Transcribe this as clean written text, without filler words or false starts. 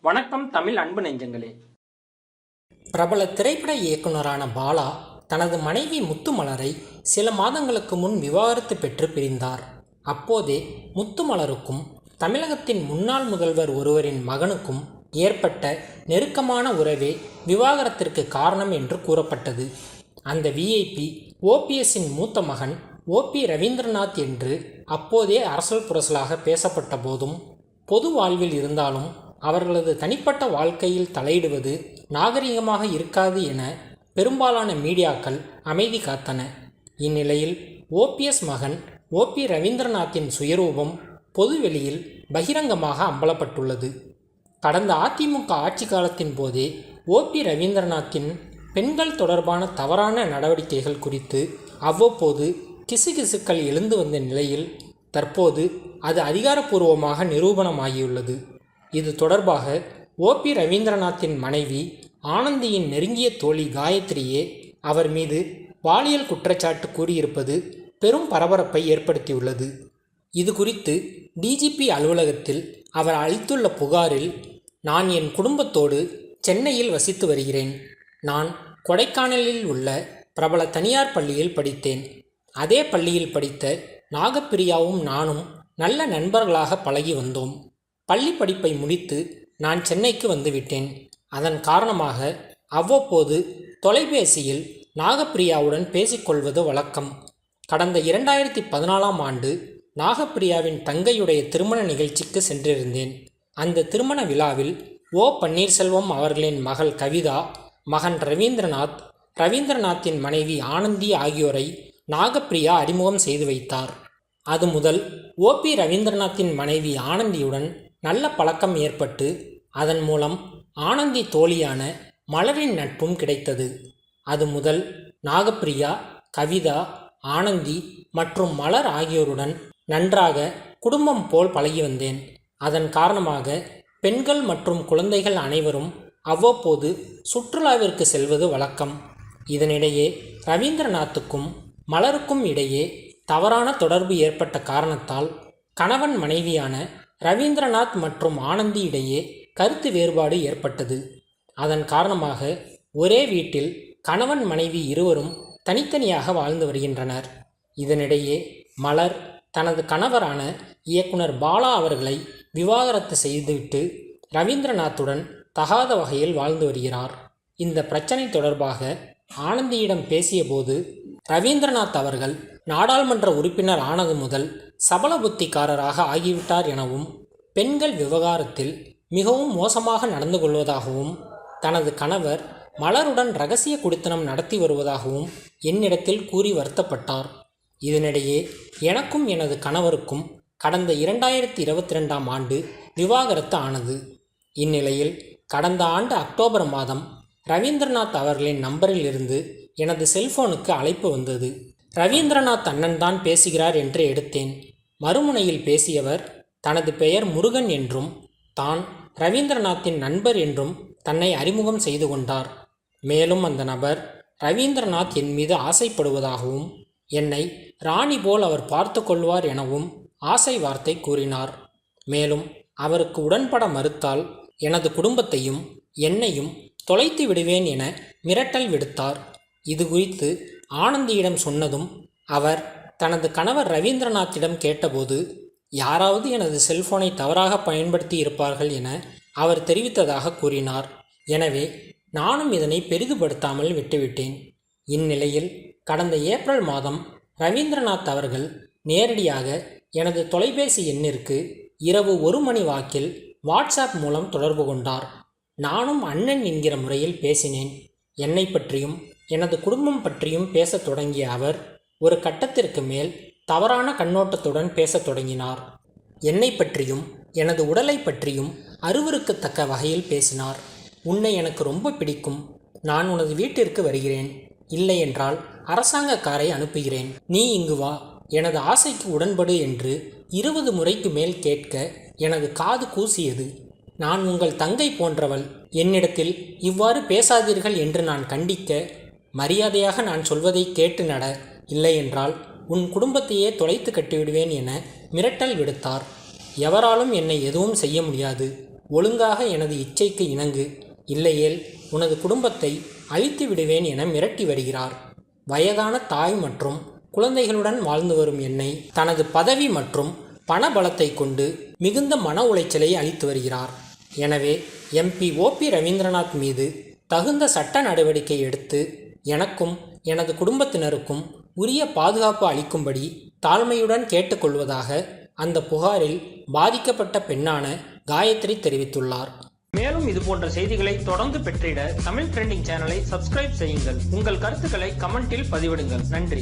வணக்கம் தமிழ் அன்பு நெஞ்சங்களே. பிரபல திரைப்பட இயக்குனரான பாலா தனது மனைவி முத்துமலரை சில மாதங்களுக்கு முன் விவாகரத்து பெற்று பிரிந்தார். அப்போதே முத்துமலருக்கும் தமிழகத்தின் முன்னாள் முதல்வர் ஒருவரின் மகனுக்கும் ஏற்பட்ட நெருக்கமான உறவே விவாகரத்திற்கு காரணம் என்று கூறப்பட்டது. அந்த விஐபி ஓபிஎஸ்ஸின் மூத்த மகன் ஓபி ரவீந்திரநாத் என்று அப்போதே அரசல் புரசலாக பேசப்பட்ட போதும், பொது வாழ்வில் இருந்தாலும் அவர்களது தனிப்பட்ட வாழ்க்கையில் தலையிடுவது நாகரிகமாக இருக்காது என பெரும்பாலான மீடியாக்கள் அமைதி காத்தன. இந்நிலையில் ஓபிஎஸ் மகன் ஓபி ரவீந்திரநாத்தின் சுயரூபம் பொதுவெளியில் பகிரங்கமாக அம்பலப்பட்டுள்ளது. கடந்த அதிமுக ஆட்சி காலத்தின் போதே ஓபி ரவீந்திரநாத்தின் பெண்கள் தொடர்பான தவறான நடவடிக்கைகள் குறித்து அவ்வப்போது கிசுகிசுக்கள் எழுந்து வந்த நிலையில் தற்போது அது அதிகாரப்பூர்வமாக நிரூபணமாகியுள்ளது. இது தொடர்பாக ஓபி ரவீந்திரநாத்தின் மனைவி ஆனந்தியின் நெருங்கிய தோழி காயத்ரியே அவர் மீது பாலியல் குற்றச்சாட்டு கூறியிருப்பது பெரும் பரபரப்பை ஏற்படுத்தியுள்ளது. இது குறித்து டிஜிபி அலுவலகத்தில் அவர் அளித்துள்ள புகாரில், நான் என் குடும்பத்தோடு சென்னையில் வசித்து வருகிறேன். நான் கொடைக்கானலில் உள்ள பிரபல தனியார் பள்ளியில் படித்தேன். அதே பள்ளியில் படித்த நாகப்பிரியாவும் நானும் நல்ல நண்பர்களாக பழகி வந்தோம். பள்ளி படிப்பை முடித்து நான் சென்னைக்கு வந்துவிட்டேன். அதன் காரணமாக அவ்வப்போது தொலைபேசியில் நாகப்பிரியாவுடன் பேசிக்கொள்வது வழக்கம். கடந்த 2014ஆம் ஆண்டு நாகப்பிரியாவின் தங்கையுடைய திருமண நிகழ்ச்சிக்கு சென்றிருந்தேன். அந்த திருமண விழாவில் ஓ பன்னீர்செல்வம் அவர்களின் மகள் கவிதா, மகன் ரவீந்திரநாத், ரவீந்திரநாத்தின் மனைவி ஆனந்தி ஆகியோரை நாகப்பிரியா அறிமுகம் செய்து வைத்தார். அது முதல் ஓபி ரவீந்திரநாத்தின் மனைவி ஆனந்தியுடன் நல்ல பழக்கம் ஏற்பட்டு அதன் மூலம் ஆனந்தி தோழியான மலரின் நட்பும் கிடைத்தது. அது முதல் நாகப்பிரியா, கவிதா, ஆனந்தி மற்றும் மலர் ஆகியோருடன் நன்றாக குடும்பம் போல் பழகி வந்தேன். அதன் காரணமாக பெண்கள் மற்றும் குழந்தைகள் அனைவரும் அவ்வப்போது சுற்றுலாவிற்கு செல்வது வழக்கம். இதனிடையே ரவீந்திரநாத்துக்கும் மலருக்கும் இடையே தவறான தொடர்பு ஏற்பட்ட காரணத்தால் கணவன் மனைவியான ரவீந்திரநாத் மற்றும் ஆனந்தி இடையே கருத்து வேறுபாடு ஏற்பட்டது. அதன் காரணமாக ஒரே வீட்டில் கணவன் மனைவி இருவரும் தனித்தனியாக வாழ்ந்து வருகின்றனர். இதனிடையே மலர் தனது கணவரான இயக்குனர் பாலா அவர்களை விவாகரத்து செய்துவிட்டு ரவீந்திரநாத்துடன் தகாத வகையில் வாழ்ந்து வருகிறார். இந்த பிரச்சனை தொடர்பாக ஆனந்தியிடம் பேசியபோது, ரவீந்திரநாத் அவர்கள் நாடாளுமன்ற உறுப்பினர் ஆனது முதல் சபல புத்திக்காரராக ஆகிவிட்டார் எனவும், பெண்கள் விவகாரத்தில் மிகவும் மோசமாக நடந்து கொள்வதாகவும், தனது கணவர் மலருடன் இரகசிய குடித்தனம் நடத்தி வருவதாகவும் என்னிடத்தில் கூறி வருத்தப்பட்டார். இதனிடையே எனக்கும் எனது கணவருக்கும் கடந்த 2022ஆம் ஆண்டு விவாகரத்து ஆனது. இந்நிலையில் கடந்த ஆண்டு அக்டோபர் மாதம் ரவீந்திரநாத் அவர்களின் நம்பரில் இருந்து எனது செல்போனுக்கு அழைப்பு வந்தது. ரவீந்திரநாத் அண்ணன் தான் பேசுகிறார் என்று எடுத்தேன். மறுமுனையில் பேசியவர் தனது பெயர் முருகன் என்றும் தான் ரவீந்திரநாத்தின் நண்பர் என்றும் தன்னை அறிமுகம் செய்து கொண்டார். மேலும் அந்த நபர் ரவீந்திரநாத் என் மீது ஆசைப்படுவதாகவும், என்னை ராணி போல் அவர் பார்த்து கொள்வார் எனவும் ஆசை வார்த்தை கூறினார். மேலும் அவருக்கு உடன்பட மறுத்தால் எனது குடும்பத்தையும் என்னையும் தொலைத்து விடுவேன் என மிரட்டல் விடுத்தார். இது குறித்து ஆனந்தியிடம் சொன்னதும் அவர் தனது கணவர் ரவீந்திரநாத்திடம் கேட்டபோது, யாராவது எனது செல்போனை தவறாக பயன்படுத்தி இருப்பார்கள் என அவர் தெரிவித்ததாக கூறினார். எனவே நானும் இதனை பெரிதுபடுத்தாமல் விட்டுவிட்டேன். இந்நிலையில் கடந்த ஏப்ரல் மாதம் ரவீந்திரநாத் அவர்கள் நேரடியாக எனது தொலைபேசி எண்ணிற்கு இரவு 1 மணி வாக்கில் வாட்ஸ்அப் மூலம் தொடர்பு கொண்டார். நானும் அண்ணன் என்கிற முறையில் பேசினேன். என்னை பற்றியும் எனது குடும்பம் பற்றியும் பேசத் தொடங்கிய அவர் ஒரு கட்டத்திற்கு மேல் தவறான கண்ணோட்டத்துடன் பேசத் தொடங்கினார். என்னை பற்றியும் எனது உடலை பற்றியும் அருவருக்கத்தக்க வகையில் பேசினார். உன்னை எனக்கு ரொம்ப பிடிக்கும். நான் உனது வீட்டிற்கு வருகிறேன். இல்லை என்றால் அரசாங்க காரை அனுப்புகிறேன். நீ இங்கு வா. எனது ஆசைக்கு உடன்படு என்று 20 முறைக்கு மேல் கேட்க எனது காது கூசியது. நான் உங்கள் தங்கை போன்றவள். என்னிடத்தில் இவ்வாறு பேசாதீர்கள் என்று நான் கண்டிக்க, மரியாதையாக நான் சொல்வதை கேட்டு நட, இல்லையென்றால் உன் குடும்பத்தையே தொலைத்து கட்டிவிடுவேன் என மிரட்டல் விடுத்தார். எவராலும் என்னை எதுவும் செய்ய முடியாது. ஒழுங்காக எனது இச்சைக்கு இணங்கு, இல்லையேல் உனது குடும்பத்தை அழித்து விடுவேன் என மிரட்டி வருகிறார். வயதான தாய் மற்றும் குழந்தைகளுடன் வாழ்ந்து வரும் என்னை தனது பதவி மற்றும் பண பலத்தை கொண்டு மிகுந்த மன உளைச்சலை அளித்து வருகிறார். எனவே MP OP ரவீந்திரநாத் மீது தகுந்த சட்ட நடவடிக்கை எடுத்து எனக்கும் எனது குடும்பத்தினருக்கும் உரிய பாதுகாப்பு அளிக்கும்படி தாழ்மையுடன் கேட்டுக்கொள்வதாக அந்த புகாரில் பாதிக்கப்பட்ட பெண்ணான காயத்ரி தெரிவித்துள்ளார். மேலும் இது போன்ற செய்திகளை தொடர்ந்து பெற்றிட தமிழ் ட்ரெண்டிங் சேனலை சப்ஸ்கிரைப் செய்யுங்கள். உங்கள் கருத்துக்களை கமெண்டில் பதிவிடுங்கள். நன்றி.